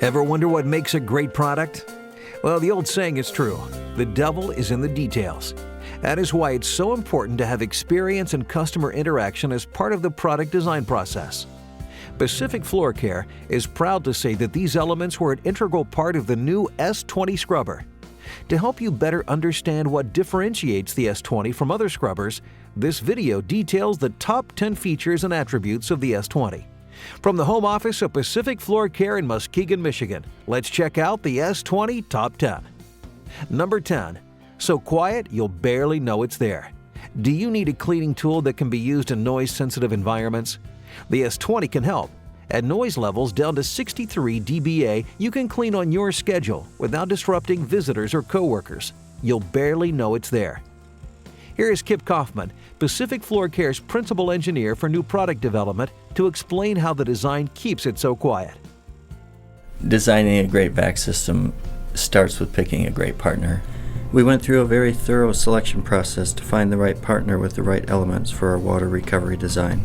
Ever wonder what makes a great product? Well, the old saying is true. The devil is in the details. That is why it's so important to have experience and customer interaction as part of the product design process. Pacific Floor Care is proud to say that these elements were an integral part of the new S-20 scrubber. To help you better understand what differentiates the S-20 from other scrubbers, this video details the top 10 features and attributes of the S-20. From the home office of Pacific Floor Care in Muskegon, Michigan, let's check out the S-20 Top 10. Number 10. So quiet you'll barely know it's there. Do you need a cleaning tool that can be used in noise-sensitive environments? The S-20 can help. At noise levels down to 63 dBA, you can clean on your schedule without disrupting visitors or coworkers. You'll barely know it's there. Here is Kip Kaufman, Pacific Floor Care's principal engineer for new product development, to explain how the design keeps it so quiet. Designing a great vac system starts with picking a great partner. We went through a very thorough selection process to find the right partner with the right elements for our water recovery design.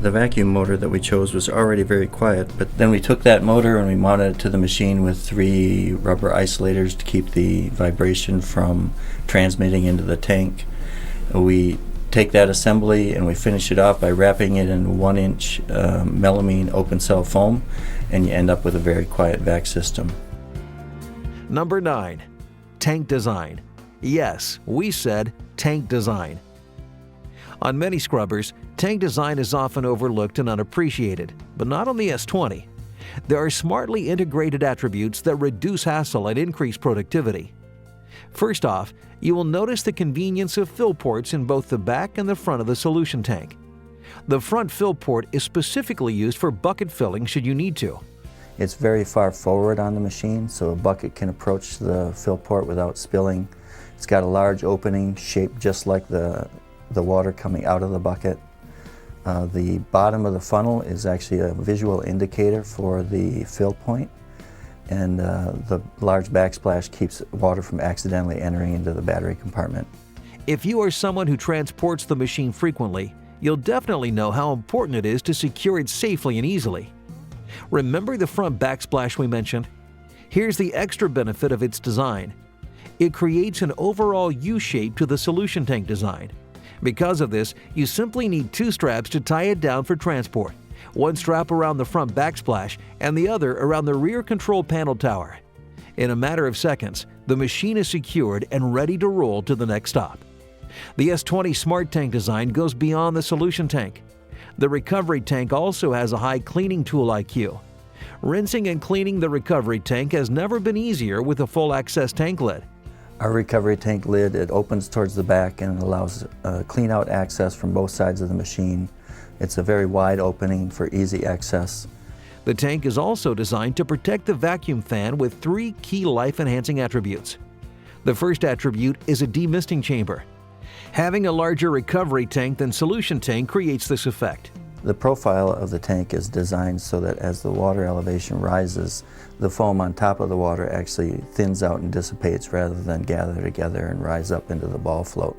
The vacuum motor that we chose was already very quiet, but then we took that motor and we mounted it to the machine with 3 rubber isolators to keep the vibration from transmitting into the tank. We take that assembly and we finish it off by wrapping it in 1-inch melamine open cell foam, and you end up with a very quiet vac system. Number 9. Tank design. Yes, we said tank design. On many scrubbers, tank design is often overlooked and unappreciated, but not on the S-20. There are smartly integrated attributes that reduce hassle and increase productivity. First off, you will notice the convenience of fill ports in both the back and the front of the solution tank. The front fill port is specifically used for bucket filling should you need to. It's very far forward on the machine, so a bucket can approach the fill port without spilling. It's got a large opening shaped just like the water coming out of the bucket. The bottom of the funnel is actually a visual indicator for the fill point, and the large backsplash keeps water from accidentally entering into the battery compartment. If you are someone who transports the machine frequently, you'll definitely know how important it is to secure it safely and easily. Remember the front backsplash we mentioned? Here's the extra benefit of its design. It creates an overall U-shape to the solution tank design. Because of this, you simply need 2 straps to tie it down for transport. One strap around the front backsplash and the other around the rear control panel tower. In a matter of seconds, the machine is secured and ready to roll to the next stop. The S-20 Smart Tank design goes beyond the solution tank. The recovery tank also has a high cleaning tool IQ. Rinsing and cleaning the recovery tank has never been easier with a full access tank lid. Our recovery tank lid, it opens towards the back and allows clean out access from both sides of the machine. It's a very wide opening for easy access. The tank is also designed to protect the vacuum fan with 3 key life-enhancing attributes. The first attribute is a demisting chamber. Having a larger recovery tank than solution tank creates this effect. The profile of the tank is designed so that as the water elevation rises, the foam on top of the water actually thins out and dissipates rather than gather together and rise up into the ball float.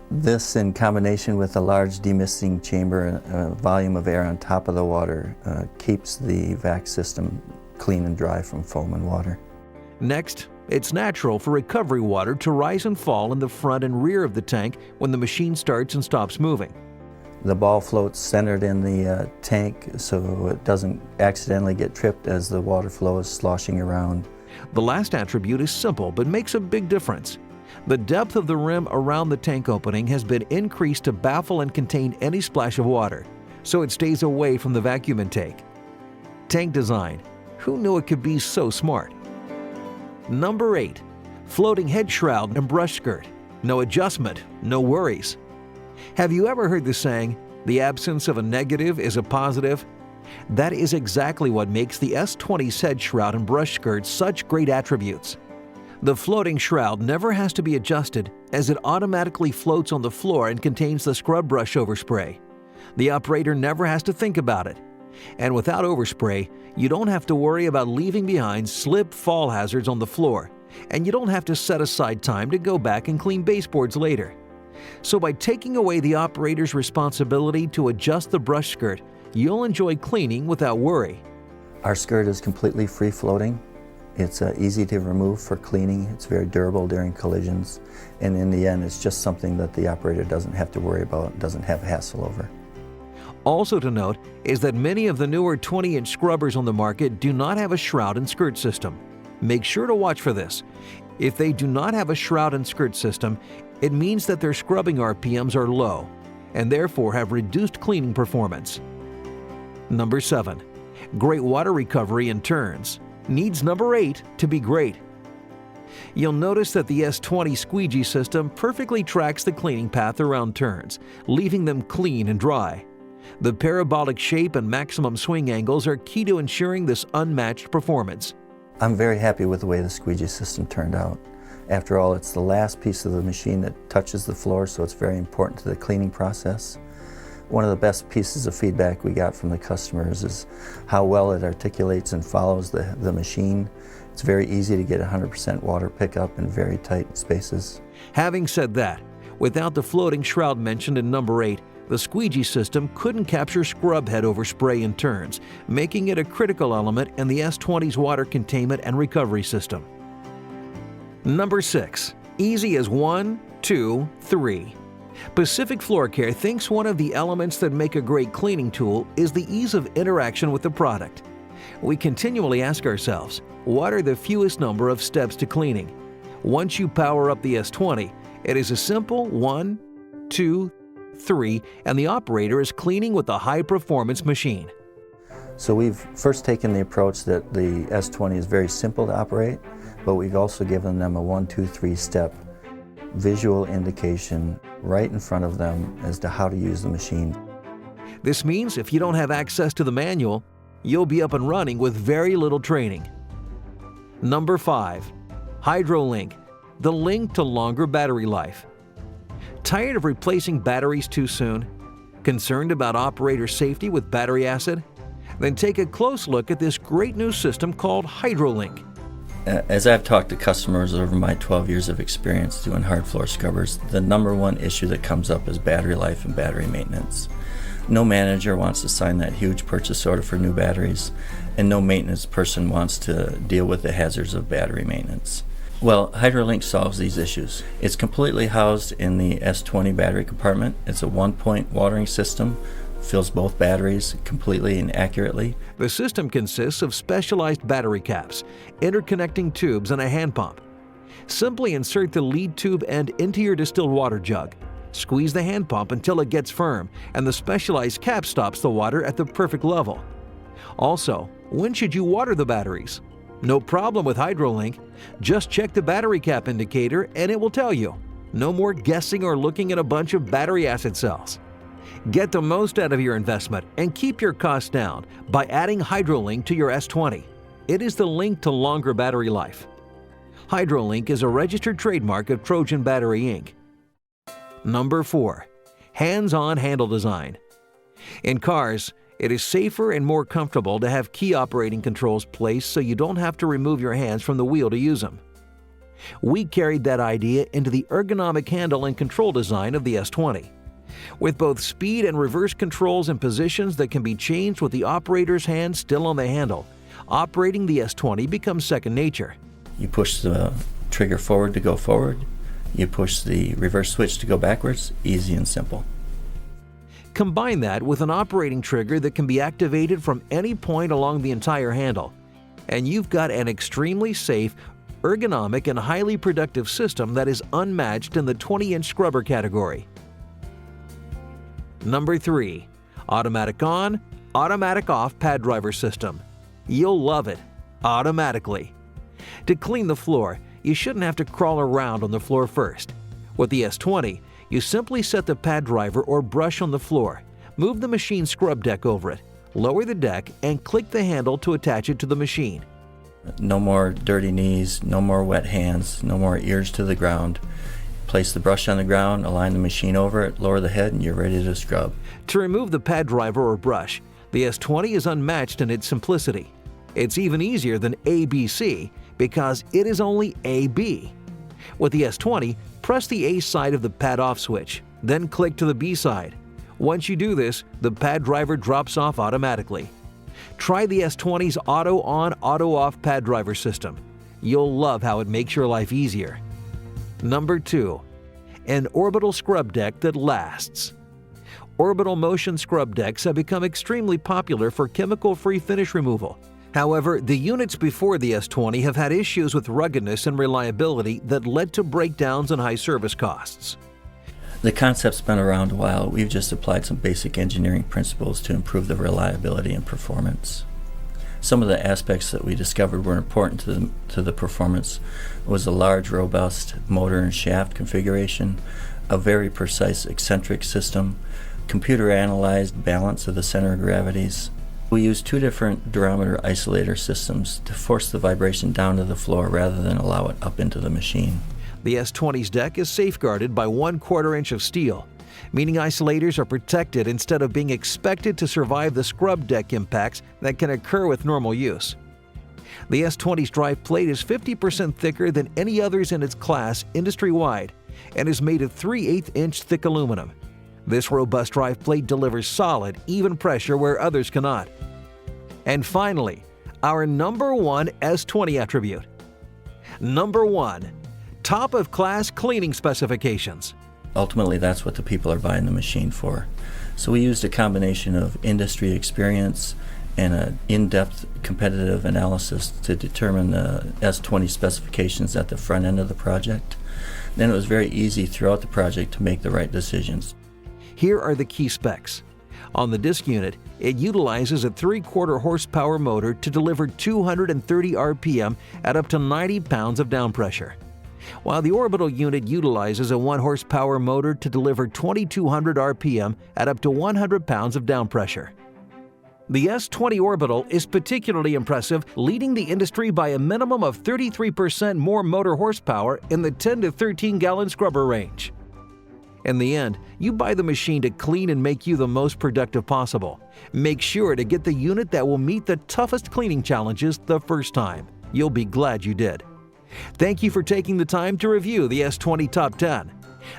This, in combination with a large demisting chamber and a volume of air on top of the water, keeps the vac system clean and dry from foam and water. Next, it's natural for recovery water to rise and fall in the front and rear of the tank when the machine starts and stops moving. The ball float's centered in the tank so it doesn't accidentally get tripped as the water flow is sloshing around. The last attribute is simple but makes a big difference. The depth of the rim around the tank opening has been increased to baffle and contain any splash of water, so it stays away from the vacuum intake. Tank design. Who knew it could be so smart? Number 8. Floating head shroud and brush skirt. No adjustment, no worries. Have you ever heard the saying, the absence of a negative is a positive? That is exactly what makes the S-20's head shroud and brush skirt such great attributes. The floating shroud never has to be adjusted as it automatically floats on the floor and contains the scrub brush overspray. The operator never has to think about it. And without overspray, you don't have to worry about leaving behind slip-fall hazards on the floor, and you don't have to set aside time to go back and clean baseboards later. So by taking away the operator's responsibility to adjust the brush skirt, you'll enjoy cleaning without worry. Our skirt is completely free-floating. It's easy to remove for cleaning. It's very durable during collisions. And in the end, it's just something that the operator doesn't have to worry about, doesn't have hassle over. Also to note is that many of the newer 20-inch scrubbers on the market do not have a shroud and skirt system. Make sure to watch for this. If they do not have a shroud and skirt system, it means that their scrubbing RPMs are low and therefore have reduced cleaning performance. Number 7. Great water recovery in turns. Needs number 8 to be great. You'll notice that the S-20 squeegee system perfectly tracks the cleaning path around turns, leaving them clean and dry. The parabolic shape and maximum swing angles are key to ensuring this unmatched performance. I'm very happy with the way the squeegee system turned out. After all, it's the last piece of the machine that touches the floor, so it's very important to the cleaning process. One of the best pieces of feedback we got from the customers is how well it articulates and follows the machine. It's very easy to get 100% water pickup in very tight spaces. Having said that, without the floating shroud mentioned in number 8, the squeegee system couldn't capture scrub head over spray in turns, making it a critical element in the S-20's water containment and recovery system. Number 6. Easy as 1, 2, 3. Pacific Floor Care thinks one of the elements that make a great cleaning tool is the ease of interaction with the product. We continually ask ourselves, what are the fewest number of steps to cleaning? Once you power up the S-20, it is a simple 1, 2, 3, and the operator is cleaning with a high-performance machine. So we've first taken the approach that the S-20 is very simple to operate, but we've also given them a 1, 2, 3 step visual indication right in front of them as to how to use the machine. This means if you don't have access to the manual, you'll be up and running with very little training. Number 5. HydroLink, the link to longer battery life. Tired of replacing batteries too soon? Concerned about operator safety with battery acid? Then take a close look at this great new system called HydroLink. As I've talked to customers over my 12 years of experience doing hard floor scrubbers, the number one issue that comes up is battery life and battery maintenance. No manager wants to sign that huge purchase order for new batteries, and no maintenance person wants to deal with the hazards of battery maintenance. Well, HydroLink solves these issues. It's completely housed in the S-20 battery compartment. It's a one-point watering system, fills both batteries completely and accurately. The system consists of specialized battery caps, interconnecting tubes, and a hand pump. Simply insert the lead tube end into your distilled water jug. Squeeze the hand pump until it gets firm, and the specialized cap stops the water at the perfect level. Also, when should you water the batteries? No problem with HydroLink. Just check the battery cap indicator and it will tell you. No more guessing or looking at a bunch of battery acid cells. Get the most out of your investment and keep your costs down by adding HydroLink to your S-20. It is the link to longer battery life. HydroLink is a registered trademark of Trojan Battery Inc. Number 4. Hands-on handle design. In cars, it is safer and more comfortable to have key operating controls placed so you don't have to remove your hands from the wheel to use them. We carried that idea into the ergonomic handle and control design of the S-20. With both speed and reverse controls and positions that can be changed with the operator's hand still on the handle, operating the S-20 becomes second nature. You push the trigger forward to go forward. You push the reverse switch to go backwards. Easy and simple. Combine that with an operating trigger that can be activated from any point along the entire handle, and you've got an extremely safe, ergonomic, and highly productive system that is unmatched in the 20-inch scrubber category. Number 3. Automatic on, automatic off pad driver system. You'll love it, automatically. To clean the floor, you shouldn't have to crawl around on the floor first. With the S-20, you simply set the pad driver or brush on the floor, move the machine scrub deck over it, lower the deck, and click the handle to attach it to the machine. No more dirty knees, no more wet hands, no more ears to the ground. Place the brush on the ground, align the machine over it, lower the head, and you're ready to scrub. To remove the pad driver or brush, the S-20 is unmatched in its simplicity. It's even easier than ABC because it is only AB. With the S-20, press the A side of the pad off switch, then click to the B side. Once you do this, the pad driver drops off automatically. Try the S-20's auto-on, auto-off pad driver system. You'll love how it makes your life easier. Number 2. An orbital scrub deck that lasts. Orbital motion scrub decks have become extremely popular for chemical-free finish removal. However, the units before the S-20 have had issues with ruggedness and reliability that led to breakdowns and high service costs. The concept's been around a while. We've just applied some basic engineering principles to improve the reliability and performance. Some of the aspects that we discovered were important to the performance was a large, robust motor and shaft configuration, a very precise eccentric system, computer-analyzed balance of the center of gravities. We used 2 different durometer isolator systems to force the vibration down to the floor rather than allow it up into the machine. The S-20's deck is safeguarded by 1/4 inch of steel, meaning isolators are protected instead of being expected to survive the scrub deck impacts that can occur with normal use. The S-20's drive plate is 50% thicker than any others in its class industry-wide and is made of 3/8 inch thick aluminum. This robust drive plate delivers solid, even pressure where others cannot. And finally, our number 1 S-20 attribute. Number 1. Top-of-class cleaning specifications. Ultimately, that's what the people are buying the machine for. So we used a combination of industry experience and an in-depth competitive analysis to determine the S-20 specifications at the front end of the project. Then it was very easy throughout the project to make the right decisions. Here are the key specs. On the disc unit, it utilizes a 3/4 horsepower motor to deliver 230 RPM at up to 90 pounds of down pressure, while the orbital unit utilizes a 1 horsepower motor to deliver 2200 RPM at up to 100 pounds of down pressure. The S-20 orbital is particularly impressive, leading the industry by a minimum of 33% more motor horsepower in the 10 to 13 gallon scrubber range. In the end, you buy the machine to clean and make you the most productive possible. Make sure to get the unit that will meet the toughest cleaning challenges the first time. You'll be glad you did. Thank you for taking the time to review the S-20 Top 10.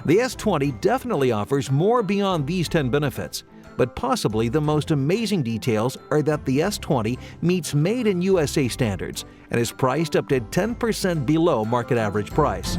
The S-20 definitely offers more beyond these 10 benefits, but possibly the most amazing details are that the S-20 meets Made in USA standards and is priced up to 10% below market average price.